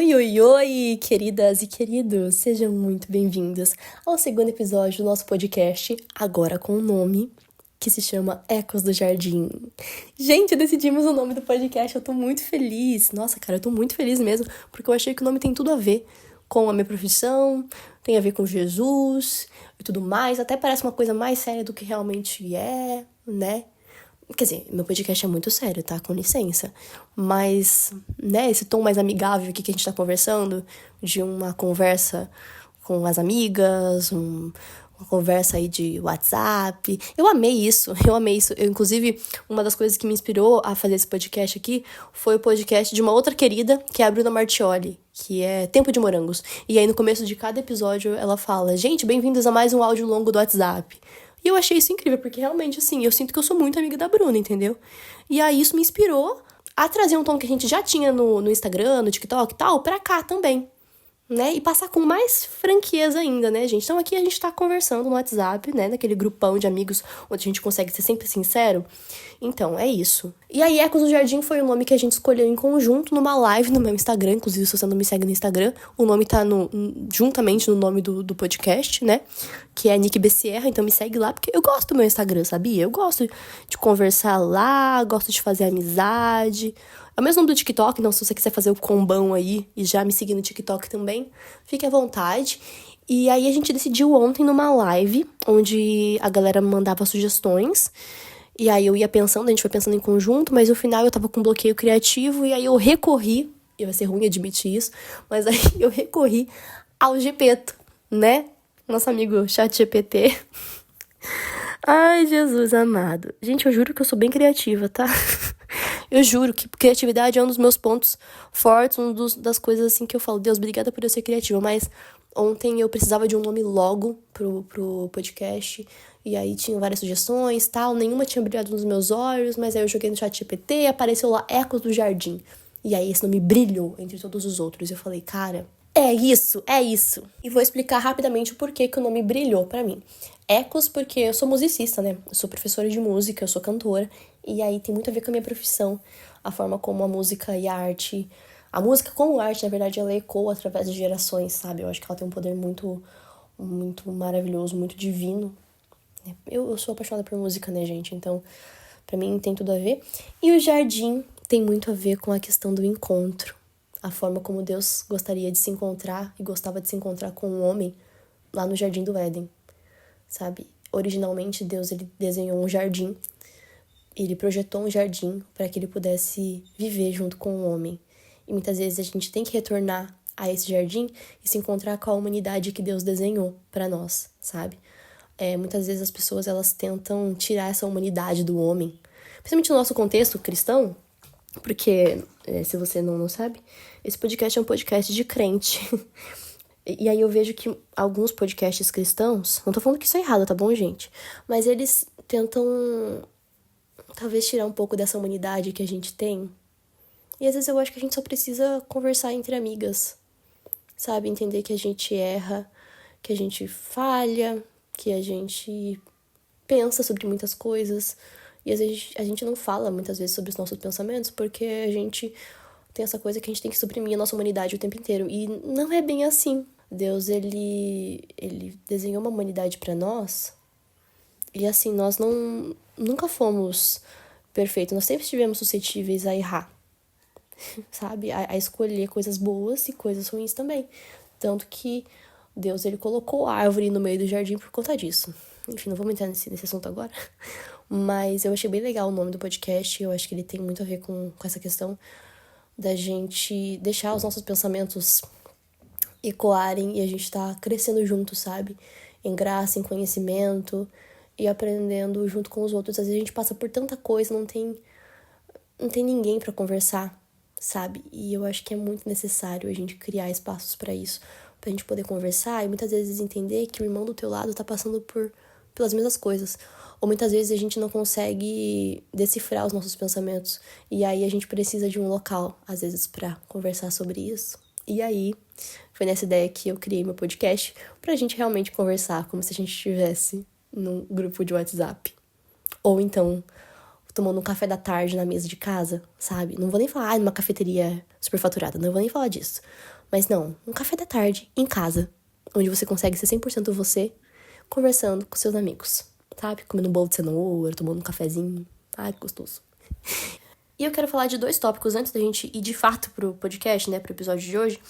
Oi, oi, oi, queridas e queridos, sejam muito bem-vindos ao segundo episódio do nosso podcast, agora com um nome que se chama Ecos do Jardim. Gente, decidimos o nome do podcast, eu tô muito feliz. Nossa, cara, eu tô muito feliz mesmo, porque eu achei que o nome tem tudo a ver com a minha profissão, tem a ver com Jesus e tudo mais, até parece uma coisa mais séria do que realmente é, né? Quer dizer, meu podcast é muito sério, tá? Com licença. Mas, né, esse tom mais amigável aqui que a gente tá conversando, de uma conversa com as amigas, uma conversa aí de WhatsApp. Eu amei isso. Inclusive, uma das coisas que me inspirou a fazer esse podcast aqui foi o podcast de uma outra querida, que é a Bruna Martioli, que é Tempo de Morangos. E aí, no começo de cada episódio, ela fala: gente, bem-vindos a mais um áudio longo do WhatsApp. E eu achei isso incrível, porque realmente, assim, eu sinto que eu sou muito amiga da Bruna, entendeu? E aí isso me inspirou a trazer um tom que a gente já tinha no Instagram, no TikTok e tal, pra cá também, né? E passar com mais franqueza ainda, né, gente? Então aqui a gente tá conversando no WhatsApp, né? Naquele grupão de amigos onde a gente consegue ser sempre sincero. Então, é isso. E aí, Ecos do Jardim foi o nome que a gente escolheu em conjunto numa live no meu Instagram. Inclusive, se você não me segue no Instagram, o nome tá juntamente no nome do podcast, né? Que é Nick Becerra. Então me segue lá, porque eu gosto do meu Instagram, sabia? Eu gosto de conversar lá, gosto de fazer amizade. É o mesmo nome do TikTok, então se você quiser fazer o combão aí e já me seguir no TikTok também, fique à vontade. E aí a gente decidiu ontem numa live, onde a galera mandava sugestões. E aí eu ia pensando, a gente foi pensando em conjunto, mas no final eu tava com bloqueio criativo, e aí eu recorri, e vai ser ruim admitir isso, mas aí eu recorri ao Gepeto, né? Nosso amigo ChatGPT. Ai, Jesus amado. Gente, eu juro que eu sou bem criativa, tá? Eu juro que criatividade é um dos meus pontos fortes, das coisas assim que eu falo, Deus, obrigada por eu ser criativa, mas ontem eu precisava de um nome logo pro podcast, e aí tinha várias sugestões, tal, nenhuma tinha brilhado nos meus olhos, mas aí eu joguei no ChatGPT e apareceu lá Ecos do Jardim. E aí esse nome brilhou entre todos os outros, e eu falei, cara, é isso. E vou explicar rapidamente o porquê que o nome brilhou pra mim. Ecos, porque eu sou musicista, né? Eu sou professora de música, eu sou cantora. E aí tem muito a ver com a minha profissão. A forma como a música e a arte... A música como arte, na verdade, ela ecoa através de gerações, sabe? Eu acho que ela tem um poder muito, muito maravilhoso, muito divino. Eu sou apaixonada por música, né, gente? Então, pra mim tem tudo a ver. E o jardim tem muito a ver com a questão do encontro. A forma como Deus gostaria de se encontrar e gostava de se encontrar com o homem lá no Jardim do Éden, sabe? Originalmente, Deus ele desenhou um jardim, ele projetou um jardim para que ele pudesse viver junto com o homem. E muitas vezes a gente tem que retornar a esse jardim e se encontrar com a humanidade que Deus desenhou para nós, sabe? Muitas vezes as pessoas elas tentam tirar essa humanidade do homem, principalmente no nosso contexto cristão, porque, se você não sabe, esse podcast é um podcast de crente. E aí eu vejo que alguns podcasts cristãos, não tô falando que isso é errado, tá bom, gente? Mas eles tentam, talvez, tirar um pouco dessa humanidade que a gente tem. E às vezes eu acho que a gente só precisa conversar entre amigas, sabe? Entender que a gente erra, que a gente falha, que a gente pensa sobre muitas coisas. E às vezes a gente não fala muitas vezes sobre os nossos pensamentos porque a gente tem essa coisa que a gente tem que suprimir a nossa humanidade o tempo inteiro. E não é bem assim. Deus, ele desenhou uma humanidade para nós e assim, nós nunca fomos perfeitos. Nós sempre estivemos suscetíveis a errar, sabe? A escolher coisas boas e coisas ruins também. Tanto que Deus, ele colocou a árvore no meio do jardim por conta disso. Enfim, não vamos entrar nesse assunto agora. Mas eu achei bem legal o nome do podcast. Eu acho que ele tem muito a ver com essa questão da gente deixar os nossos pensamentos ecoarem e a gente tá crescendo junto, sabe? Em graça, em conhecimento e aprendendo junto com os outros. Às vezes a gente passa por tanta coisa, não tem ninguém pra conversar, sabe? E eu acho que é muito necessário a gente criar espaços pra isso, pra gente poder conversar e muitas vezes entender que o irmão do teu lado tá passando pelas mesmas coisas. Ou muitas vezes a gente não consegue decifrar os nossos pensamentos. E aí a gente precisa de um local, às vezes, pra conversar sobre isso. E aí, foi nessa ideia que eu criei meu podcast pra gente realmente conversar, como se a gente estivesse num grupo de WhatsApp. Ou então, tomando um café da tarde na mesa de casa, sabe? Não vou nem falar, numa cafeteria superfaturada, não vou nem falar disso. Mas não, um café da tarde, em casa, onde você consegue ser 100% você, conversando com seus amigos, sabe? Comendo um bolo de cenoura, tomando um cafezinho. Ai, que gostoso. E eu quero falar de 2 tópicos antes da gente ir de fato pro podcast, né, pro episódio de hoje,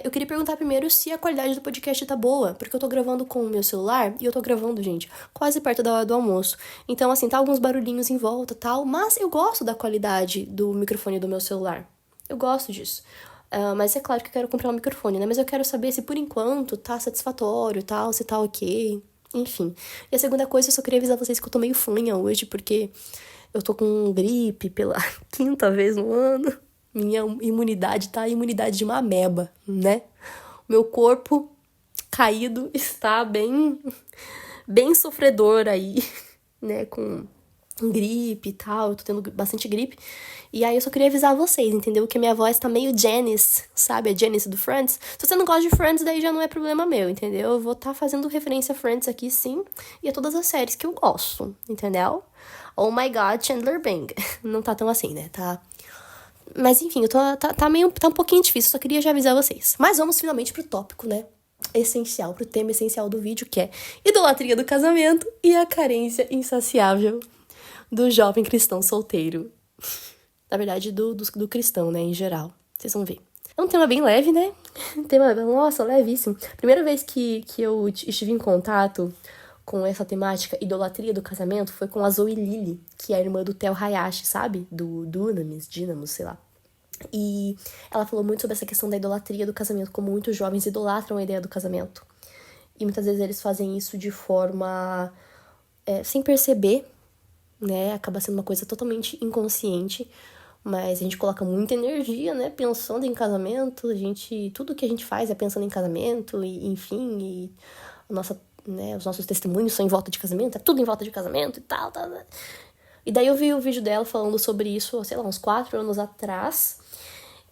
eu queria perguntar primeiro se a qualidade do podcast tá boa, porque eu tô gravando com o meu celular, e eu tô gravando, gente, quase perto da hora do almoço. Então, assim, tá alguns barulhinhos em volta e tal, mas eu gosto da qualidade do microfone do meu celular. Eu gosto disso. Mas é claro que eu quero comprar um microfone, né, mas eu quero saber se por enquanto tá satisfatório e tal, se tá ok, enfim. E a segunda coisa, eu só queria avisar vocês que eu tô meio fanha hoje, porque eu tô com gripe pela 5ª vez no ano. Minha imunidade tá a imunidade de uma ameba, né? Meu corpo caído está bem sofredor aí, né? Com gripe e tal. Eu tô tendo bastante gripe. E aí eu só queria avisar vocês, entendeu? Que a minha voz tá meio Janice, sabe? A Janice do Friends. Se você não gosta de Friends, daí já não é problema meu, entendeu? Eu vou estar fazendo referência a Friends aqui, sim. E a todas as séries que eu gosto, entendeu? Oh my God, Chandler Bing. Não tá tão assim, né? Tá... Mas enfim, tá um pouquinho difícil, só queria já avisar vocês. Mas vamos finalmente pro tópico, né? Essencial, pro tema essencial do vídeo, que é idolatria do casamento e a carência insaciável do jovem cristão solteiro. Na verdade, do cristão, né, em geral. Vocês vão ver. É um tema bem leve, né? Tema, nossa, levíssimo. Primeira vez que eu estive em contato com essa temática, idolatria do casamento, foi com a Zoe Lilly, que é a irmã do Theo Hayashi, sabe? Do Dynamos, sei lá. E ela falou muito sobre essa questão da idolatria do casamento, como muitos jovens idolatram a ideia do casamento. E muitas vezes eles fazem isso de forma... sem perceber, né? Acaba sendo uma coisa totalmente inconsciente, mas a gente coloca muita energia, né? Pensando em casamento, tudo que a gente faz é pensando em casamento, e enfim, e os nossos testemunhos são em volta de casamento, é tudo em volta de casamento e tal. E daí eu vi o vídeo dela falando sobre isso, sei lá, uns 4 anos atrás.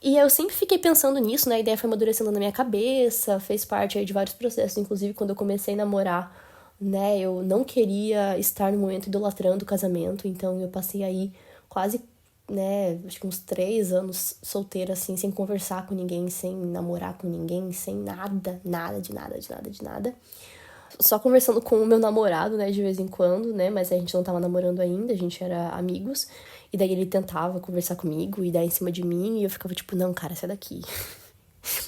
E eu sempre fiquei pensando nisso, né? A ideia foi amadurecendo na minha cabeça, fez parte aí de vários processos, inclusive quando eu comecei a namorar, né? Eu não queria estar no momento idolatrando o casamento, então eu passei aí quase, né, acho que uns 3 anos solteira, assim, sem conversar com ninguém, sem namorar com ninguém, sem nada. Só conversando com o meu namorado, né, de vez em quando, né, mas a gente não tava namorando ainda, a gente era amigos, e daí ele tentava conversar comigo e dar em cima de mim, e eu ficava tipo, não, cara, sai daqui.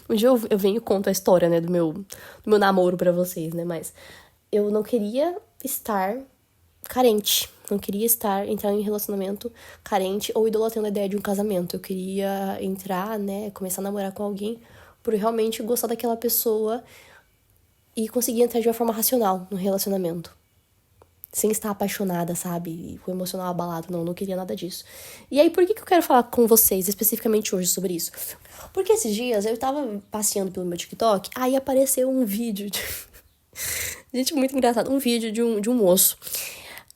Um dia eu venho e conto a história, né, do meu namoro pra vocês, né, mas eu não queria estar carente, não queria entrar em relacionamento carente ou idolatrando a ideia de um casamento. Eu queria entrar, né, começar a namorar com alguém por realmente gostar daquela pessoa e conseguir entrar de uma forma racional no relacionamento. Sem estar apaixonada, sabe? E com o emocional abalado. Não queria nada disso. E aí, por que eu quero falar com vocês especificamente hoje sobre isso? Porque esses dias eu tava passeando pelo meu TikTok, aí apareceu um vídeo de... Gente, muito engraçado. Um vídeo de um moço.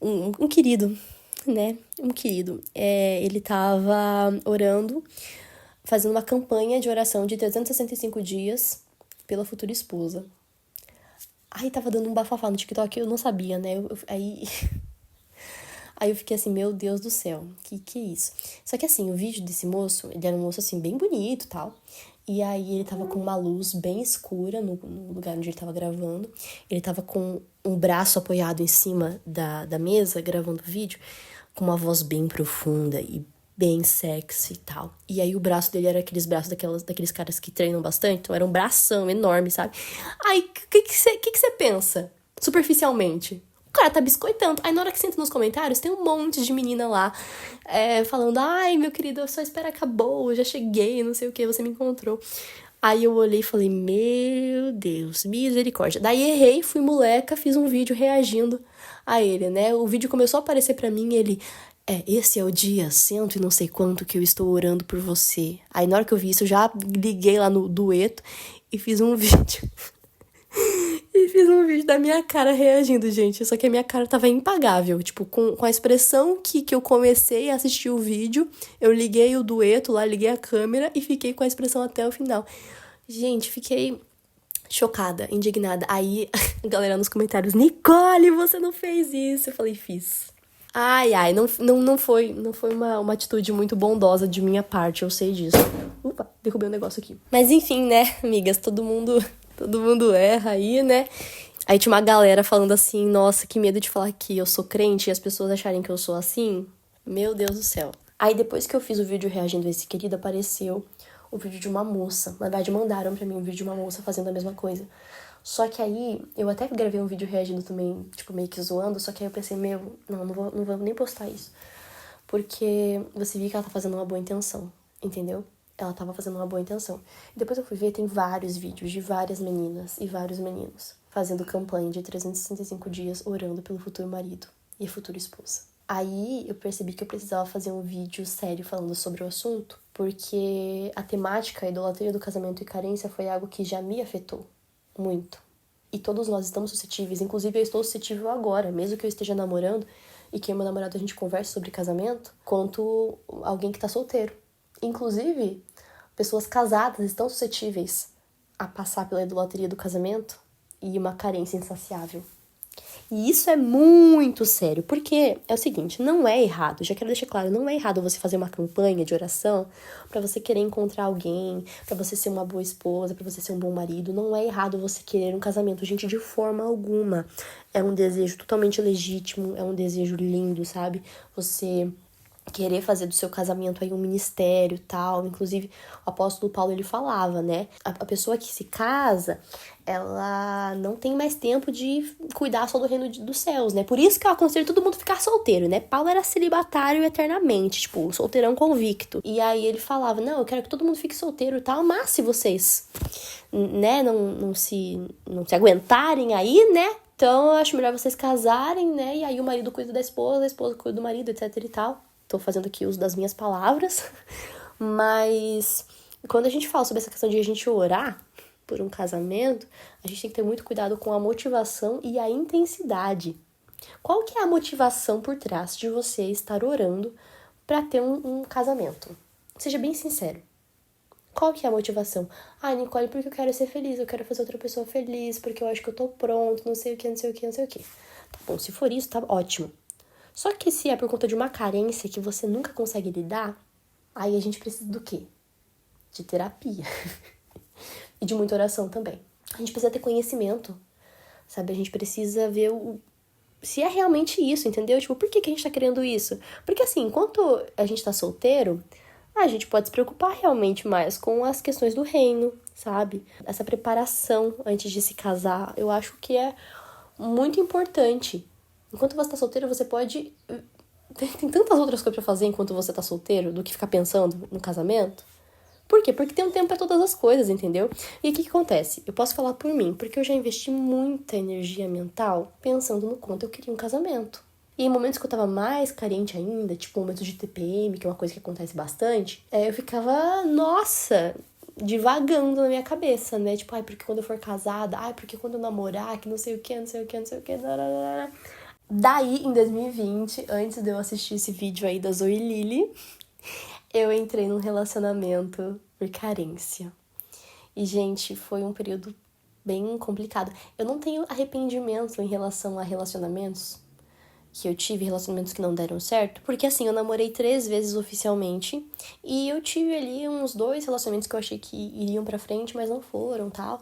Um querido, né? Um querido. Ele tava orando, fazendo uma campanha de oração de 365 dias pela futura esposa. Aí tava dando um bafafá no TikTok, eu não sabia, né? Aí eu fiquei assim, meu Deus do céu, que é isso? Só que assim, o vídeo desse moço, ele era um moço assim, bem bonito e tal. E aí ele tava com uma luz bem escura no lugar onde ele tava gravando. Ele tava com um braço apoiado em cima da mesa, gravando o vídeo, com uma voz bem profunda e bem sexy e tal. E aí o braço dele era aqueles braços daqueles caras que treinam bastante. Então era um bração enorme, sabe? Aí, o que você pensa? Superficialmente. O cara tá biscoitando. Aí na hora que você entra nos comentários, tem um monte de menina lá falando, ai, meu querido, eu só espero acabou, eu já cheguei, não sei o que, você me encontrou. Aí eu olhei e falei, meu Deus, misericórdia. Daí errei, fui moleca, fiz um vídeo reagindo a ele, né? O vídeo começou a aparecer pra mim e ele... esse é o dia cento e não sei quanto que eu estou orando por você. Aí na hora que eu vi isso, eu já liguei lá no dueto e fiz um vídeo. E fiz um vídeo da minha cara reagindo, gente. Só que a minha cara tava impagável. Tipo, com a expressão que eu comecei a assistir o vídeo, eu liguei o dueto lá, liguei a câmera e fiquei com a expressão até o final. Gente, fiquei chocada, indignada. Aí a galera nos comentários, Nicole, você não fez isso. Eu falei, fiz. Ai, não foi uma atitude muito bondosa de minha parte, eu sei disso. Opa, derrubei um negócio aqui. Mas enfim, né, amigas, todo mundo erra aí, né? Aí tinha uma galera falando assim, nossa, que medo de falar que eu sou crente e as pessoas acharem que eu sou assim. Meu Deus do céu. Aí depois que eu fiz o vídeo reagindo a esse querido, apareceu o vídeo de uma moça. Na verdade, mandaram pra mim um vídeo de uma moça fazendo a mesma coisa. Só que aí, eu até gravei um vídeo reagindo também, tipo, meio que zoando, só que aí eu pensei, não vou nem postar isso. Porque você viu que ela tá fazendo uma boa intenção, entendeu? Ela tava fazendo uma boa intenção. E depois eu fui ver, tem vários vídeos de várias meninas e vários meninos fazendo campanha de 365 dias orando pelo futuro marido e futura esposa. Aí eu percebi que eu precisava fazer um vídeo sério falando sobre o assunto, porque a temática, a idolatria do casamento e carência foi algo que já me afetou muito. E todos nós estamos suscetíveis, inclusive eu estou suscetível agora, mesmo que eu esteja namorando e que eu e meu namorado a gente converse sobre casamento, quanto alguém que tá solteiro. Inclusive, pessoas casadas estão suscetíveis a passar pela idolatria do casamento e uma carência insaciável. E isso é muito sério, porque é o seguinte, não é errado, já quero deixar claro, não é errado você fazer uma campanha de oração pra você querer encontrar alguém, pra você ser uma boa esposa, pra você ser um bom marido, não é errado você querer um casamento, gente, de forma alguma. É um desejo totalmente legítimo, é um desejo lindo, sabe? Você querer fazer do seu casamento aí um ministério, tal. Inclusive, o apóstolo Paulo, ele falava, né? A pessoa que se casa, ela não tem mais tempo de cuidar só do reino dos céus, né? Por isso que eu aconselho todo mundo ficar solteiro, né? Paulo era celibatário eternamente, tipo, solteirão convicto. E aí ele falava, não, eu quero que todo mundo fique solteiro e tal, mas se vocês, né, não se aguentarem aí, né? Então, eu acho melhor vocês casarem, né? E aí o marido cuida da esposa, a esposa cuida do marido, etc e tal. Tô fazendo aqui uso das minhas palavras, mas quando a gente fala sobre essa questão de a gente orar por um casamento, a gente tem que ter muito cuidado com a motivação e a intensidade. Qual que é a motivação por trás de você estar orando para ter um casamento? Seja bem sincero. Qual que é a motivação? Ah, Nicole, porque eu quero ser feliz, eu quero fazer outra pessoa feliz, porque eu acho que eu tô pronto, não sei o que, não sei o que, não sei o que. Tá bom, se for isso, tá ótimo. Só que se é por conta de uma carência que você nunca consegue lidar, aí a gente precisa do quê? De terapia. E de muita oração também. A gente precisa ter conhecimento, sabe? A gente precisa ver se é realmente isso, entendeu? Tipo, por que a gente tá querendo isso? Porque assim, enquanto a gente tá solteiro, a gente pode se preocupar realmente mais com as questões do reino, sabe? Essa preparação antes de se casar, eu acho que é muito importante. Enquanto você tá solteiro, você pode... Tem tantas outras coisas pra fazer enquanto você tá solteiro do que ficar pensando no casamento. Por quê? Porque tem um tempo pra todas as coisas, entendeu? E o que acontece? Eu posso falar por mim, porque eu já investi muita energia mental pensando no quanto eu queria um casamento. E em momentos que eu tava mais carente ainda, tipo momentos de TPM, que é uma coisa que acontece bastante, eu ficava, nossa, divagando na minha cabeça, né? Tipo, ai, porque quando eu for casada, ai, porque quando eu namorar, que não sei o que, não sei o que, não sei o que, Daí, em 2020, antes de eu assistir esse vídeo aí da Zoe Lily, eu entrei num relacionamento por carência. E, gente, foi um período bem complicado. Eu não tenho arrependimento em relação a relacionamentos que eu tive, relacionamentos que não deram certo, porque assim, eu namorei 3 vezes oficialmente, e eu tive ali uns 2 relacionamentos que eu achei que iriam pra frente, mas não foram, tal.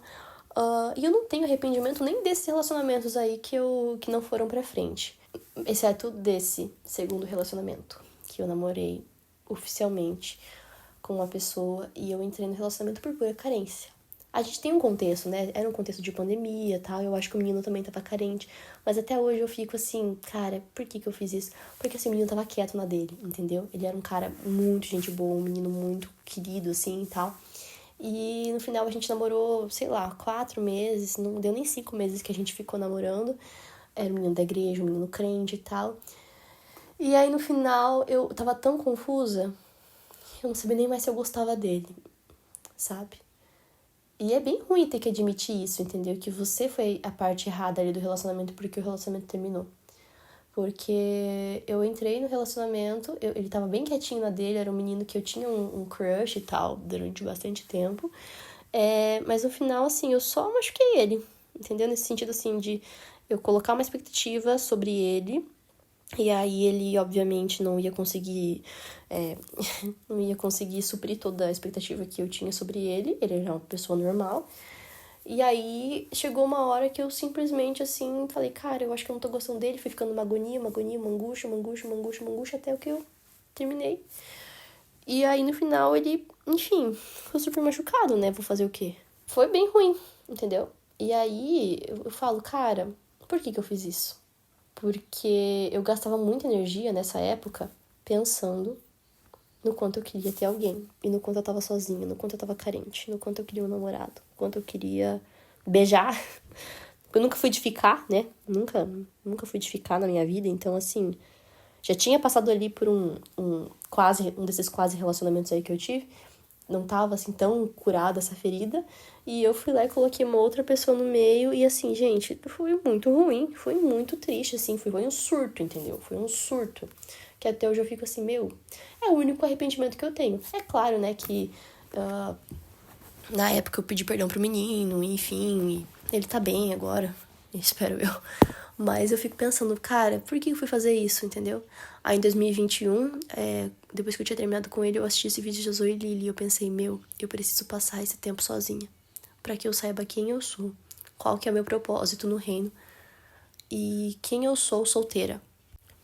E eu não tenho arrependimento nem desses relacionamentos aí que não foram pra frente. Exceto desse segundo relacionamento, que eu namorei oficialmente com uma pessoa e eu entrei no relacionamento por pura carência. A gente tem um contexto, né? Era um contexto de pandemia e tal, eu acho que o menino também tava carente. Mas até hoje eu fico assim, cara, por que eu fiz isso? Porque assim, o menino tava quieto na dele, entendeu? Ele era um cara muito gente boa, um menino muito querido, assim, e tal. E no final a gente namorou, sei lá, 4 meses, não deu nem 5 meses que a gente ficou namorando. Era um menino da igreja, um menino crente e tal. E aí no final eu tava tão confusa, eu não sabia nem mais se eu gostava dele, sabe? E é bem ruim ter que admitir isso, entendeu? Que você foi a parte errada ali do relacionamento porque o relacionamento terminou. Porque eu entrei no relacionamento, ele tava bem quietinho na dele, era um menino que eu tinha um crush e tal, durante bastante tempo. Mas no final, assim, eu só machuquei ele, entendeu? Nesse sentido, assim, de eu colocar uma expectativa sobre ele E aí ele, obviamente, não ia conseguir não ia conseguir suprir toda a expectativa que eu tinha sobre ele. Ele era uma pessoa normal. E aí chegou uma hora que eu simplesmente, assim, falei, cara, eu acho que eu não tô gostando dele. Fui ficando uma agonia, uma angústia, até o que eu terminei. E aí no final ele, enfim, ficou super machucado, né? Vou fazer o quê? Foi bem ruim, entendeu? E aí eu falo, cara, por que eu fiz isso? Porque eu gastava muita energia nessa época pensando no quanto eu queria ter alguém. E no quanto eu tava sozinha, no quanto eu tava carente, no quanto eu queria um namorado, no quanto eu queria beijar. Eu nunca fui de ficar, né? Nunca fui de ficar na minha vida. Então, assim, já tinha passado ali por um desses quase relacionamentos aí que eu tive. Não tava, assim, tão curada essa ferida. E eu fui lá e coloquei uma outra pessoa no meio. E, assim, gente, foi muito ruim. Foi muito triste, assim. Foi um surto, entendeu? Foi um surto. Que até hoje eu fico assim, meu... É o único arrependimento que eu tenho. É claro, né, que... na época eu pedi perdão pro menino, enfim... Ele tá bem agora, espero eu. Mas eu fico pensando, cara, por que eu fui fazer isso, entendeu? Aí em 2021, depois que eu tinha terminado com ele, eu assisti esse vídeo de Zoe e Lily e eu pensei, meu, eu preciso passar esse tempo sozinha. Pra que eu saiba quem eu sou, qual que é o meu propósito no reino e quem eu sou solteira.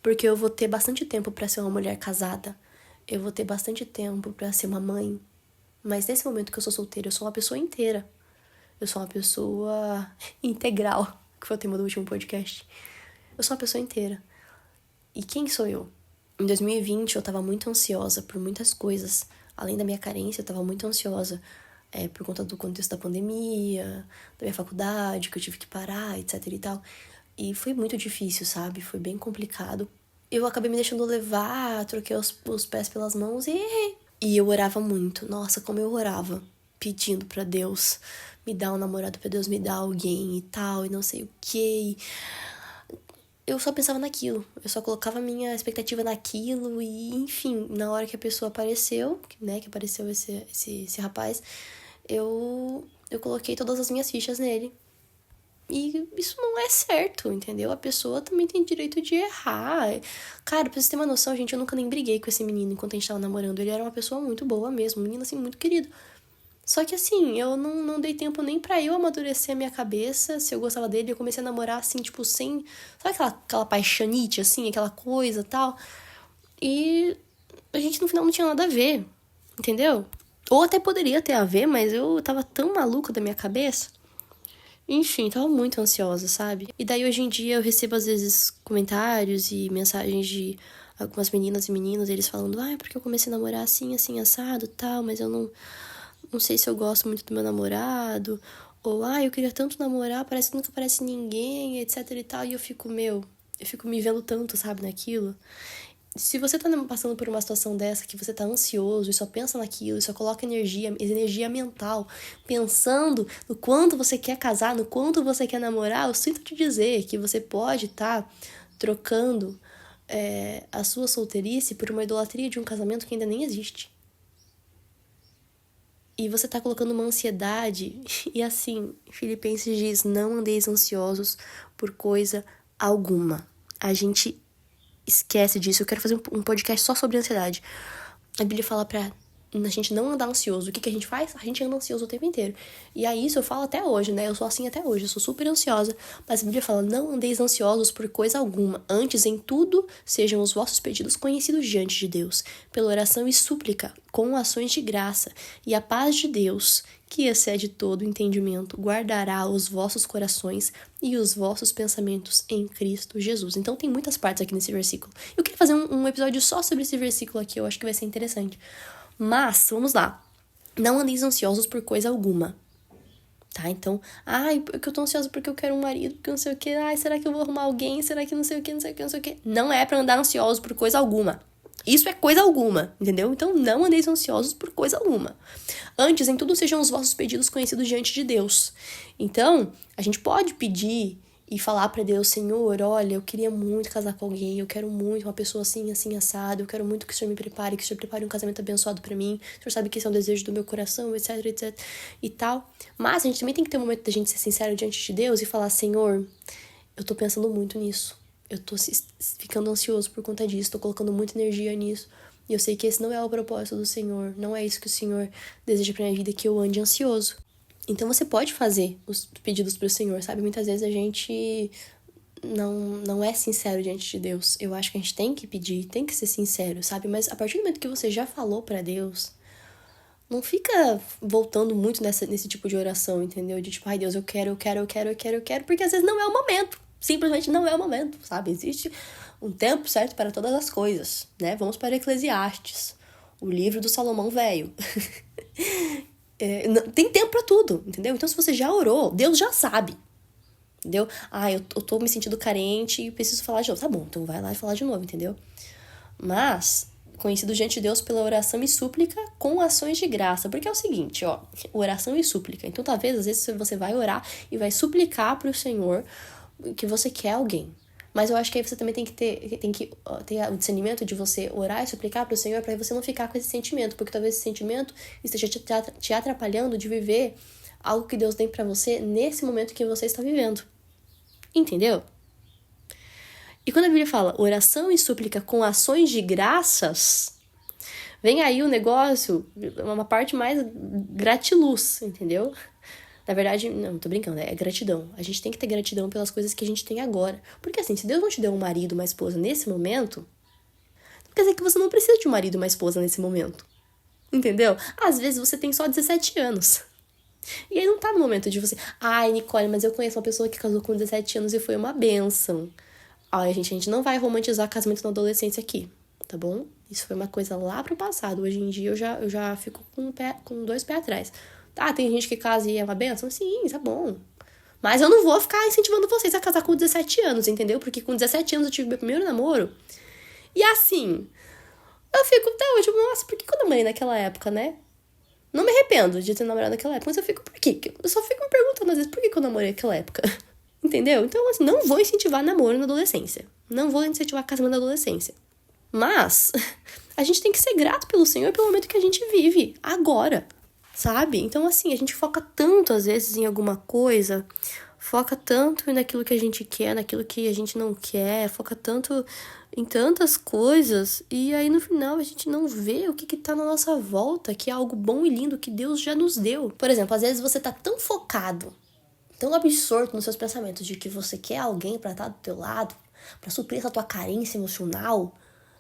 Porque eu vou ter bastante tempo pra ser uma mulher casada, eu vou ter bastante tempo pra ser uma mãe. Mas nesse momento que eu sou solteira, eu sou uma pessoa inteira. Eu sou uma pessoa integral, que foi o tema do último podcast. Eu sou uma pessoa inteira. E quem sou eu? Em 2020 eu tava muito ansiosa por muitas coisas. Além da minha carência, eu tava muito ansiosa por conta do contexto da pandemia, da minha faculdade, que eu tive que parar, etc e tal. E foi muito difícil, sabe? Foi bem complicado. Eu acabei me deixando levar, troquei os pés pelas mãos e errei. E eu orava muito. Nossa, como eu orava. Pedindo pra Deus me dar um namorado, pra Deus me dar alguém e tal, e não sei o que. Eu só pensava naquilo. Eu só colocava minha expectativa naquilo e, enfim, na hora que a pessoa apareceu, né, que apareceu esse rapaz, eu coloquei todas as minhas fichas nele. E isso não é certo, entendeu? A pessoa também tem direito de errar. Cara, pra vocês terem uma noção, gente, eu nunca nem briguei com esse menino enquanto a gente tava namorando. Ele era uma pessoa muito boa mesmo, um menino, assim, muito querido. Só que, assim, eu não dei tempo nem pra eu amadurecer a minha cabeça se eu gostava dele. Eu comecei a namorar, assim, tipo, sem... Sabe aquela paixonite, assim, aquela coisa e tal? E a gente, no final, não tinha nada a ver, entendeu? Ou até poderia ter a ver, mas eu tava tão maluca da minha cabeça. Enfim, tava muito ansiosa, sabe? E daí hoje em dia eu recebo às vezes comentários e mensagens de algumas meninas e meninos, eles falando, porque eu comecei a namorar assim, assim, assado, tal, mas eu não sei se eu gosto muito do meu namorado, ou, eu queria tanto namorar, parece que nunca aparece ninguém, etc e tal, e eu fico me vendo tanto, sabe, naquilo. Se você tá passando por uma situação dessa, que você tá ansioso e só pensa naquilo, e só coloca energia mental, pensando no quanto você quer casar, no quanto você quer namorar, eu sinto te dizer que você pode estar trocando a sua solteirice por uma idolatria de um casamento que ainda nem existe. E você tá colocando uma ansiedade, e assim, Filipenses diz, não andeis ansiosos por coisa alguma. A gente esquece disso. Eu quero fazer um podcast só sobre ansiedade. A Bíblia fala pra a gente não andar ansioso. O que a gente faz? A gente anda ansioso o tempo inteiro. E aí isso eu falo até hoje, né? Eu sou assim até hoje, eu sou super ansiosa. Mas a Bíblia fala, não andeis ansiosos por coisa alguma. Antes, em tudo, sejam os vossos pedidos conhecidos diante de Deus, pela oração e súplica, com ações de graça. E a paz de Deus, que excede todo entendimento, guardará os vossos corações e os vossos pensamentos em Cristo Jesus. Então tem muitas partes aqui nesse versículo. Eu queria fazer um episódio só sobre esse versículo aqui, eu acho que vai ser interessante. Mas, vamos lá. Não andeis ansiosos por coisa alguma. Tá? Então, porque eu tô ansiosa porque eu quero um marido, porque não sei o que. Será que eu vou arrumar alguém? Será que não sei o que, não sei o que, não sei o que. Não é pra andar ansioso por coisa alguma. Isso é coisa alguma, entendeu? Então, não andeis ansiosos por coisa alguma. Antes, em tudo sejam os vossos pedidos conhecidos diante de Deus. Então, a gente pode pedir e falar pra Deus, Senhor, olha, eu queria muito casar com alguém, eu quero muito uma pessoa assim, assim, assado, eu quero muito que o Senhor me prepare, que o Senhor prepare um casamento abençoado pra mim, o Senhor sabe que esse é um desejo do meu coração, etc, etc, e tal. Mas a gente também tem que ter um momento da gente ser sincero diante de Deus e falar, Senhor, eu tô pensando muito nisso. eu tô ficando ansioso por conta disso, tô colocando muita energia nisso. E eu sei que esse não é o propósito do Senhor, não é isso que o Senhor deseja pra minha vida, que eu ande ansioso. Então você pode fazer os pedidos pro Senhor, sabe? Muitas vezes a gente não é sincero diante de Deus. Eu acho que a gente tem que pedir, tem que ser sincero, sabe? Mas a partir do momento que você já falou pra Deus, não fica voltando muito nesse tipo de oração, entendeu? De tipo, ai Deus, eu quero, porque às vezes não é o momento. Simplesmente não é o momento, sabe? Existe um tempo certo para todas as coisas, né? Vamos para Eclesiastes, o livro do Salomão velho. Tem tempo pra tudo, entendeu? Então se você já orou, Deus já sabe, entendeu? Ah, eu tô me sentindo carente e preciso falar de novo. Tá bom, então vai lá e falar de novo, entendeu? Mas, conhecido diante de Deus pela oração e súplica com ações de graça. Porque é o seguinte, ó, oração e súplica. Então, talvez, às vezes, você vai orar e vai suplicar pro Senhor que você quer alguém. Mas eu acho que aí você também tem que ter o discernimento de você orar e suplicar pro Senhor pra você não ficar com esse sentimento. Porque talvez esse sentimento esteja te atrapalhando de viver algo que Deus tem pra você nesse momento que você está vivendo. Entendeu? E quando a Bíblia fala oração e súplica com ações de graças, vem aí o negócio, uma parte mais gratiluz, entendeu? Na verdade, não, tô brincando, é gratidão. A gente tem que ter gratidão pelas coisas que a gente tem agora. Porque assim, se Deus não te deu um marido, uma esposa nesse momento, não quer dizer que você não precisa de um marido, uma esposa nesse momento. Entendeu? Às vezes você tem só 17 anos. E aí não tá no momento de você, ai, Nicole, mas eu conheço uma pessoa que casou com 17 anos e foi uma bênção. Ai, gente, a gente não vai romantizar casamento na adolescência aqui, tá bom? Isso foi uma coisa lá pro passado. Hoje em dia eu já fico com 2 pés atrás. Tá, tem gente que casa e é uma bênção? Sim, tá bom. Mas eu não vou ficar incentivando vocês a casar com 17 anos, entendeu? Porque com 17 anos eu tive meu primeiro namoro. E assim, eu fico até hoje, nossa, por que eu namorei naquela época, né? Não me arrependo de ter namorado naquela época, mas eu fico, por quê? Eu só fico me perguntando às vezes, por que eu namorei naquela época? Entendeu? Então, assim, não vou incentivar namoro na adolescência. Não vou incentivar casamento na adolescência. Mas, a gente tem que ser grato pelo Senhor pelo momento que a gente vive, agora, sabe? Então, assim, a gente foca tanto, às vezes, em alguma coisa, foca tanto naquilo que a gente quer, naquilo que a gente não quer, foca tanto em tantas coisas, e aí no final a gente não vê o que tá na nossa volta, que é algo bom e lindo que Deus já nos deu. Por exemplo, às vezes você tá tão focado, tão absorto nos seus pensamentos de que você quer alguém pra estar do teu lado, pra suprir essa tua carência emocional,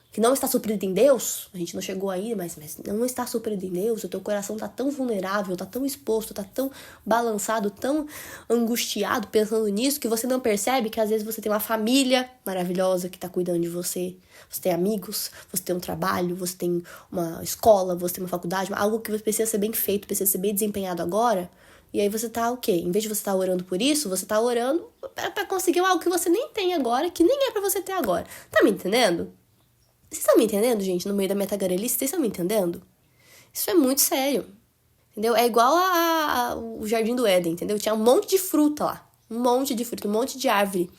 que não está suprido em Deus, a gente não chegou aí, mas não está suprido em Deus, o teu coração tá tão vulnerável, tá tão exposto, tá tão balançado, tão angustiado pensando nisso, que você não percebe que às vezes você tem uma família maravilhosa que tá cuidando de você, você tem amigos, você tem um trabalho, você tem uma escola, você tem uma faculdade, algo que precisa ser bem feito, precisa ser bem desempenhado agora, e aí você tá o quê? Em vez de você estar orando por isso, você tá orando pra conseguir algo que você nem tem agora, que nem é pra você ter agora. Tá me entendendo? Vocês estão me entendendo, gente? No meio da minha tagarelice, vocês estão me entendendo? Isso é muito sério, entendeu? É igual o Jardim do Éden, entendeu? Tinha um monte de fruta lá. Um monte de fruta, um monte de árvore.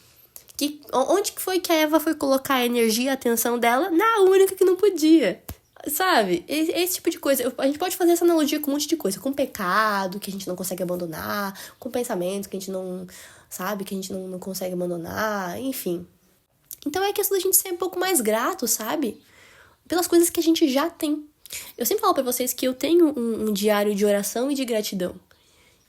Onde que foi que a Eva foi colocar a energia e a atenção dela? Na única que não podia. Sabe? Esse tipo de coisa. A gente pode fazer essa analogia com um monte de coisa. Com pecado, que a gente não consegue abandonar. Com pensamentos que a gente não... Sabe? Que a gente não consegue abandonar. Enfim. Então é questão da gente ser um pouco mais grato, sabe? Pelas coisas que a gente já tem. Eu sempre falo pra vocês que eu tenho um diário de oração e de gratidão.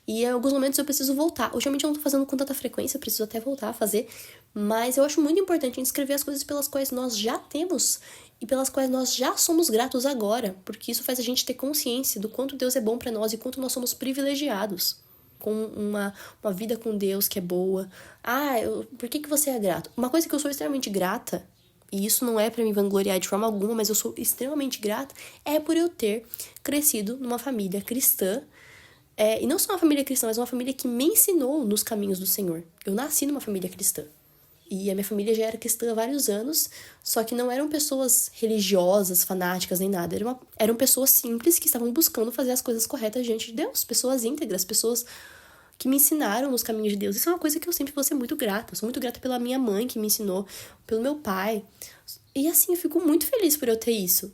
E em alguns momentos eu preciso voltar. Ultimamente eu não tô fazendo com tanta frequência, eu preciso até voltar a fazer. Mas eu acho muito importante a gente escrever as coisas pelas quais nós já temos e pelas quais nós já somos gratos agora. Porque isso faz a gente ter consciência do quanto Deus é bom pra nós e quanto nós somos privilegiados com uma vida com Deus que é boa. Por que você é grato? Uma coisa que eu sou extremamente grata, e isso não é pra me vangloriar de forma alguma, mas eu sou extremamente grata, é por eu ter crescido numa família cristã, e não só uma família cristã, mas uma família que me ensinou nos caminhos do Senhor. Eu nasci numa família cristã. E a minha família já era cristã há vários anos, só que não eram pessoas religiosas, fanáticas, nem nada. Eram pessoas simples que estavam buscando fazer as coisas corretas diante de Deus. Pessoas íntegras, pessoas que me ensinaram nos caminhos de Deus. Isso é uma coisa que eu sempre vou ser muito grata. Eu sou muito grata pela minha mãe, que me ensinou, pelo meu pai. E assim, eu fico muito feliz por eu ter isso.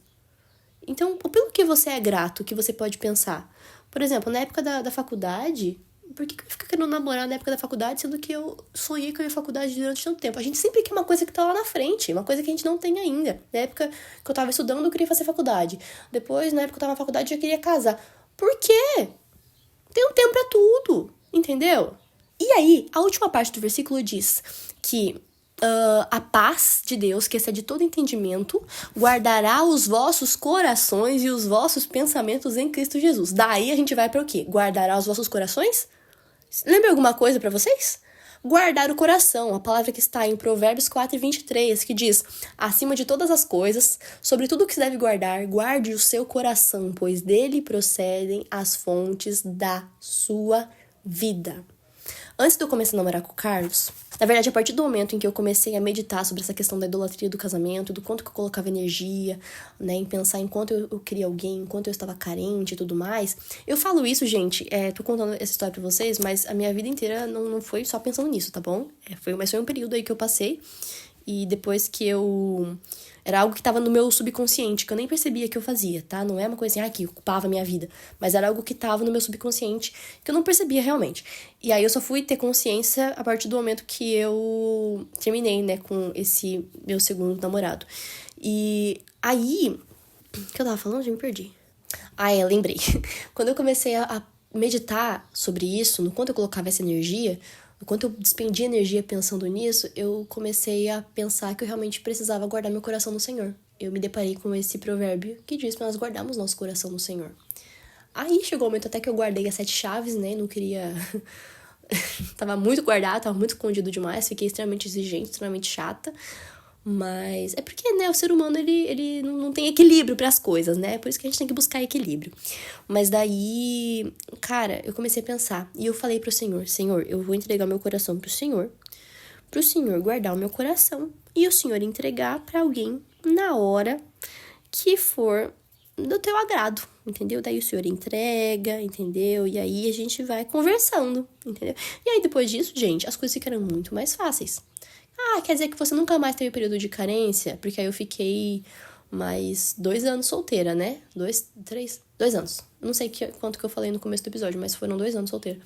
Então, pelo que você é grato, que você pode pensar? Por exemplo, na época da faculdade, por que eu ia ficar querendo namorar na época da faculdade, sendo que eu sonhei com a minha faculdade durante tanto tempo? A gente sempre quer uma coisa que tá lá na frente, uma coisa que a gente não tem ainda. Na época que eu tava estudando, eu queria fazer faculdade. Depois, na época que eu tava na faculdade, eu queria casar. Por quê? Tem um tempo pra tudo, entendeu? E aí, a última parte do versículo diz que a paz de Deus, que excede todo entendimento, guardará os vossos corações e os vossos pensamentos em Cristo Jesus. Daí a gente vai para o quê? Guardará os vossos corações? Lembra alguma coisa para vocês? Guardar o coração, a palavra que está em Provérbios 4:23, que diz: acima de todas as coisas, sobre tudo que se deve guardar, guarde o seu coração, pois dele procedem as fontes da sua vida. Antes de eu começar a namorar com o Carlos, na verdade, a partir do momento em que eu comecei a meditar sobre essa questão da idolatria do casamento, do quanto que eu colocava energia, né, em pensar em quanto eu queria alguém, em quanto eu estava carente e tudo mais, eu falo isso, gente, tô contando essa história pra vocês, mas a minha vida inteira não foi só pensando nisso, tá bom? Mas foi um período aí que eu passei, e depois que eu... Era algo que estava no meu subconsciente, que eu nem percebia que eu fazia, tá? Não é uma coisa assim, que ocupava a minha vida. Mas era algo que estava no meu subconsciente, que eu não percebia realmente. E aí eu só fui ter consciência a partir do momento que eu terminei, né, com esse meu segundo namorado. E aí... O que eu tava falando? Já me perdi. Lembrei. Quando eu comecei a meditar sobre isso, no quanto eu colocava essa energia... Enquanto eu despendia energia pensando nisso, eu comecei a pensar que eu realmente precisava guardar meu coração no Senhor. Eu me deparei com esse provérbio que diz para nós guardarmos nosso coração no Senhor. Aí chegou o momento até que eu guardei as 7 chaves, né? Não queria... Tava muito guardado, tava muito escondido demais. Fiquei extremamente exigente, extremamente chata. Mas é porque, né, o ser humano, ele não tem equilíbrio pras coisas, né? Por isso que a gente tem que buscar equilíbrio. Mas daí, cara, eu comecei a pensar. E eu falei pro Senhor, Senhor, eu vou entregar meu coração pro Senhor guardar o meu coração. E o Senhor entregar pra alguém na hora que for do teu agrado, entendeu? Daí o Senhor entrega, entendeu? E aí a gente vai conversando, entendeu? E aí depois disso, gente, as coisas ficaram muito mais fáceis. Quer dizer que você nunca mais teve período de carência? Porque aí eu fiquei mais 2 anos solteira, né? 2 anos. Não sei quanto que eu falei no começo do episódio, mas foram 2 anos solteira.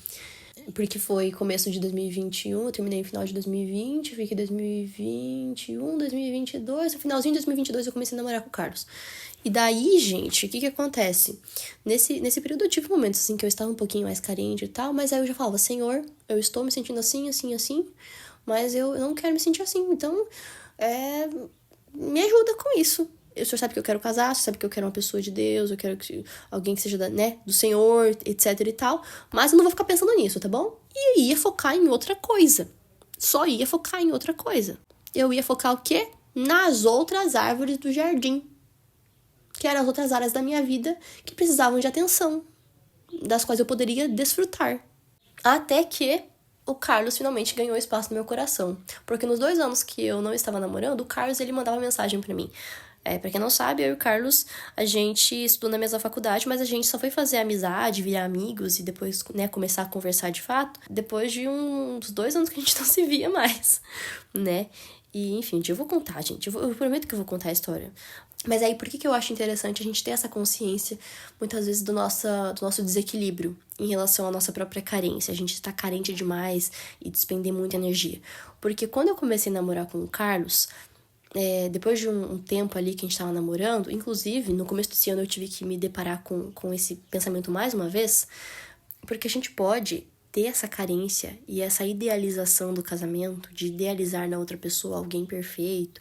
Porque foi começo de 2021, eu terminei no final de 2020, fiquei 2021, 2022, no finalzinho de 2022 eu comecei a namorar com o Carlos. E daí, gente, o que acontece? Nesse período eu tive momentos assim que eu estava um pouquinho mais carente e tal, mas aí eu já falava, Senhor, eu estou me sentindo assim, assim, assim, mas eu não quero me sentir assim, então me ajuda com isso. O senhor sabe que eu quero casar, o senhor sabe que eu quero uma pessoa de Deus, eu quero alguém que seja do Senhor, etc e tal, mas eu não vou ficar pensando nisso, tá bom? E eu ia focar em outra coisa. Só ia focar em outra coisa. Eu ia focar o quê? Nas outras árvores do jardim. Que eram as outras áreas da minha vida que precisavam de atenção, das quais eu poderia desfrutar. Até que o Carlos finalmente ganhou espaço no meu coração. Porque nos 2 anos que eu não estava namorando, o Carlos, ele mandava mensagem pra mim. Pra quem não sabe, eu e o Carlos, a gente estudou na mesma faculdade, mas a gente só foi fazer amizade, virar amigos e depois, né, começar a conversar de fato, depois de uns 2 anos que a gente não se via mais, né? E, enfim, eu vou contar, gente. Eu prometo que eu vou contar a história. Mas aí, por que eu acho interessante a gente ter essa consciência, muitas vezes, do nosso desequilíbrio em relação à nossa própria carência? A gente tá carente demais e despender muita energia. Porque quando eu comecei a namorar com o Carlos, depois de um tempo ali que a gente tava namorando, inclusive, no começo desse ano eu tive que me deparar com esse pensamento mais uma vez, porque a gente pode ter essa carência e essa idealização do casamento, de idealizar na outra pessoa alguém perfeito,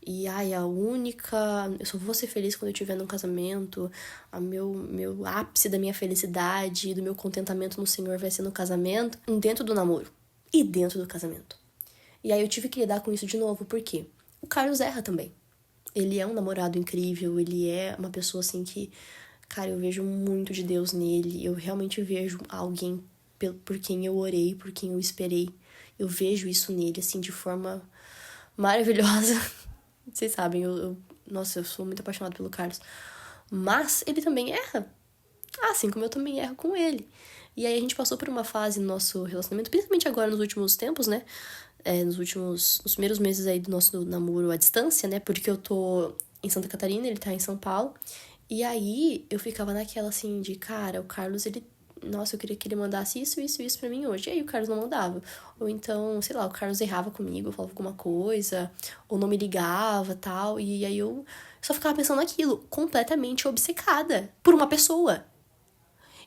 e a única... Eu só vou ser feliz quando eu estiver num casamento, meu ápice da minha felicidade e do meu contentamento no Senhor vai ser no casamento, dentro do namoro e dentro do casamento. E aí eu tive que lidar com isso de novo, por quê? O Carlos erra também. Ele é um namorado incrível, ele é uma pessoa assim que, cara, eu vejo muito de Deus nele, eu realmente vejo alguém por quem eu orei, por quem eu esperei. Eu vejo isso nele, assim, de forma maravilhosa. Vocês sabem, nossa, eu sou muito apaixonada pelo Carlos. Mas ele também erra, assim como eu também erro com ele. E aí a gente passou por uma fase no nosso relacionamento, principalmente agora nos últimos tempos, né? Nos primeiros meses aí do nosso namoro à distância, né? Porque eu tô em Santa Catarina, ele tá em São Paulo. E aí eu ficava naquela assim de, cara, o Carlos, ele nossa, eu queria que ele mandasse isso pra mim hoje. E aí o Carlos não mandava. Ou então, sei lá, o Carlos errava comigo, falava alguma coisa, ou não me ligava, tal. E aí eu só ficava pensando naquilo, completamente obcecada por uma pessoa.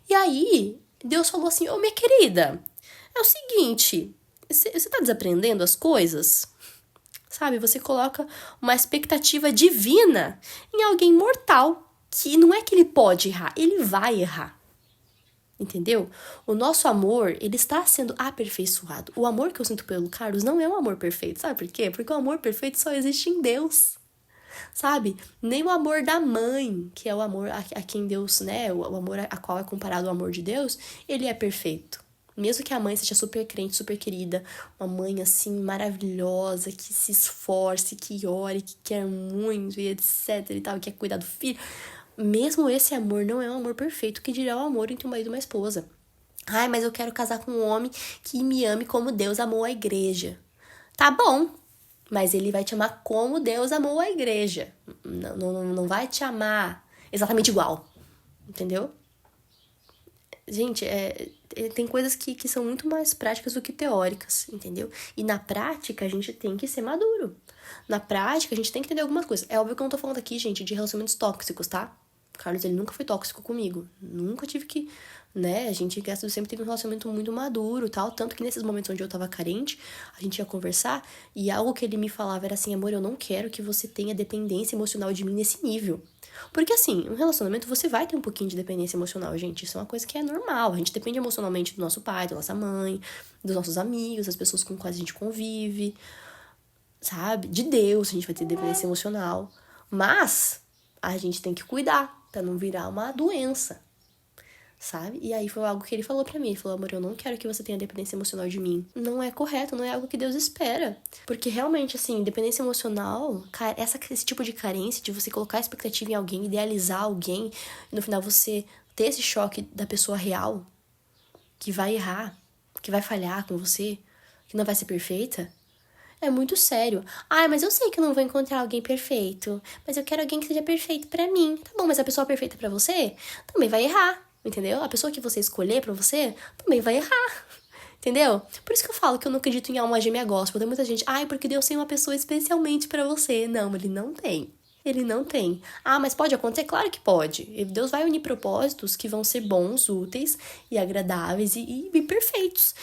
E aí, Deus falou assim: ô, minha querida, é o seguinte, você tá desaprendendo as coisas? Sabe, você coloca uma expectativa divina em alguém mortal, que não é que ele pode errar, ele vai errar. Entendeu? O nosso amor, ele está sendo aperfeiçoado. O amor que eu sinto pelo Carlos não é um amor perfeito, sabe por quê? Porque o amor perfeito só existe em Deus, sabe? Nem o amor da mãe, que é o amor a quem Deus, né? O amor a qual é comparado ao amor de Deus, ele é perfeito. Mesmo que a mãe seja super crente, super querida, uma mãe assim maravilhosa, que se esforce, que ore, que quer muito e etc e tal, que quer cuidar do filho, mesmo esse amor não é um amor perfeito, que dirá o amor entre um marido e uma esposa. Ai, mas eu quero casar com um homem que me ame como Deus amou a igreja. Tá bom, mas ele vai te amar como Deus amou a igreja. Não vai te amar exatamente igual, entendeu? Gente, tem coisas que são muito mais práticas do que teóricas, entendeu? E na prática, a gente tem que ser maduro. Na prática, a gente tem que entender algumas coisas. É óbvio que eu não tô falando aqui, gente, de relacionamentos tóxicos, tá? O Carlos, ele nunca foi tóxico comigo. Nunca tive que, né? A gente, graças a Deus, sempre teve um relacionamento muito maduro e tal. Tanto que nesses momentos onde eu tava carente, a gente ia conversar e algo que ele me falava era assim: amor, eu não quero que você tenha dependência emocional de mim nesse nível. Porque assim, um relacionamento você vai ter um pouquinho de dependência emocional, gente. Isso é uma coisa que é normal. A gente depende emocionalmente do nosso pai, da nossa mãe, dos nossos amigos, das pessoas com quais a gente convive, sabe? De Deus a gente vai ter dependência emocional. Mas a gente tem que cuidar pra não virar uma doença, sabe? E aí foi algo que ele falou pra mim. Ele falou: amor, eu não quero que você tenha dependência emocional de mim. Não é correto, não é algo que Deus espera. Porque realmente, assim, dependência emocional, esse tipo de carência, de você colocar expectativa em alguém, idealizar alguém, e no final você ter esse choque da pessoa real, que vai errar, que vai falhar com você, que não vai ser perfeita, é muito sério. Ai, mas eu sei que eu não vou encontrar alguém perfeito, mas eu quero alguém que seja perfeito pra mim. Tá bom, mas a pessoa perfeita pra você também vai errar. Entendeu? A pessoa que você escolher pra você também vai errar. Entendeu? Por isso que eu falo que eu não acredito em alma gêmea gospel. Tem muita gente: ai, porque Deus tem uma pessoa especialmente pra você. Não, ele não tem. Ele não tem. Ah, mas pode acontecer? Claro que pode. Deus vai unir propósitos que vão ser bons, úteis e agradáveis e perfeitos.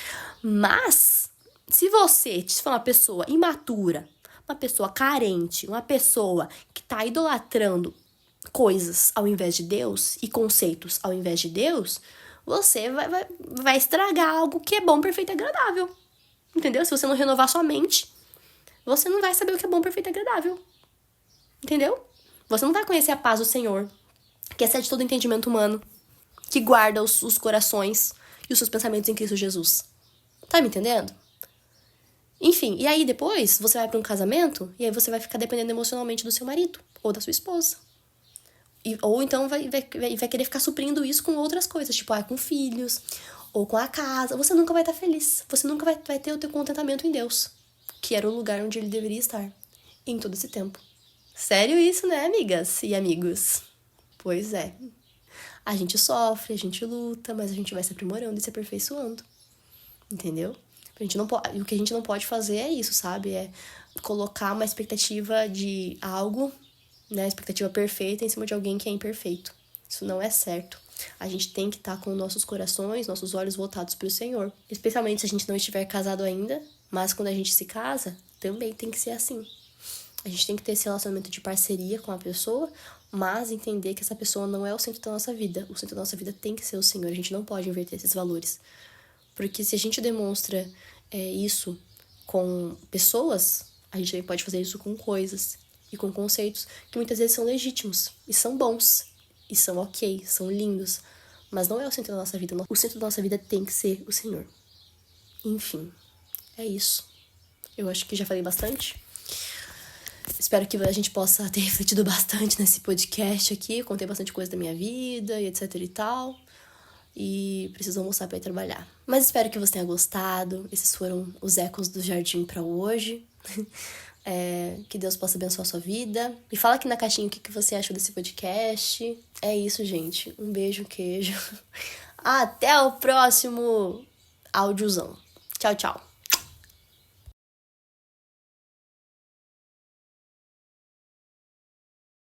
Mas, se você for uma pessoa imatura, uma pessoa carente, uma pessoa que tá idolatrando coisas ao invés de Deus e conceitos ao invés de Deus, você vai estragar algo que é bom, perfeito e agradável. Entendeu? Se você não renovar sua mente, você não vai saber o que é bom, perfeito e agradável. Entendeu? Você não vai conhecer a paz do Senhor, que excede todo entendimento humano, que guarda os corações e os seus pensamentos em Cristo Jesus. Tá me entendendo? Enfim, e aí depois você vai pra um casamento e aí você vai ficar dependendo emocionalmente do seu marido ou da sua esposa. Ou então vai querer ficar suprindo isso com outras coisas, tipo, com filhos, ou com a casa. Você nunca vai estar feliz. Você nunca vai ter o teu contentamento em Deus, que era o lugar onde ele deveria estar em todo esse tempo. Sério isso, né, amigas e amigos? Pois é. A gente sofre, a gente luta, mas a gente vai se aprimorando e se aperfeiçoando. Entendeu? O que a gente não pode fazer é isso, sabe? É colocar uma expectativa de algo, né, expectativa perfeita em cima de alguém que é imperfeito. Isso não é certo. A gente tem que estar com nossos corações, nossos olhos voltados para o Senhor. Especialmente se a gente não estiver casado ainda, mas quando a gente se casa, também tem que ser assim. A gente tem que ter esse relacionamento de parceria com a pessoa, mas entender que essa pessoa não é o centro da nossa vida. O centro da nossa vida tem que ser o Senhor. A gente não pode inverter esses valores. Porque se a gente demonstra isso com pessoas, a gente também pode fazer isso com coisas e com conceitos que muitas vezes são legítimos e são bons e são ok, são lindos, mas não é o centro da nossa vida. O centro da nossa vida tem que ser o Senhor. Enfim, é isso. Eu acho que já falei bastante. Espero que a gente possa ter refletido bastante nesse podcast aqui. Contei bastante coisa da minha vida e etc e tal. E preciso almoçar pra ir trabalhar. Mas espero que você tenha gostado. Esses foram os ecos do jardim pra hoje. Que Deus possa abençoar a sua vida. Me fala aqui na caixinha o que você achou desse podcast. É isso, gente. Um beijo, queijo. Até o próximo áudiozão. Tchau, tchau.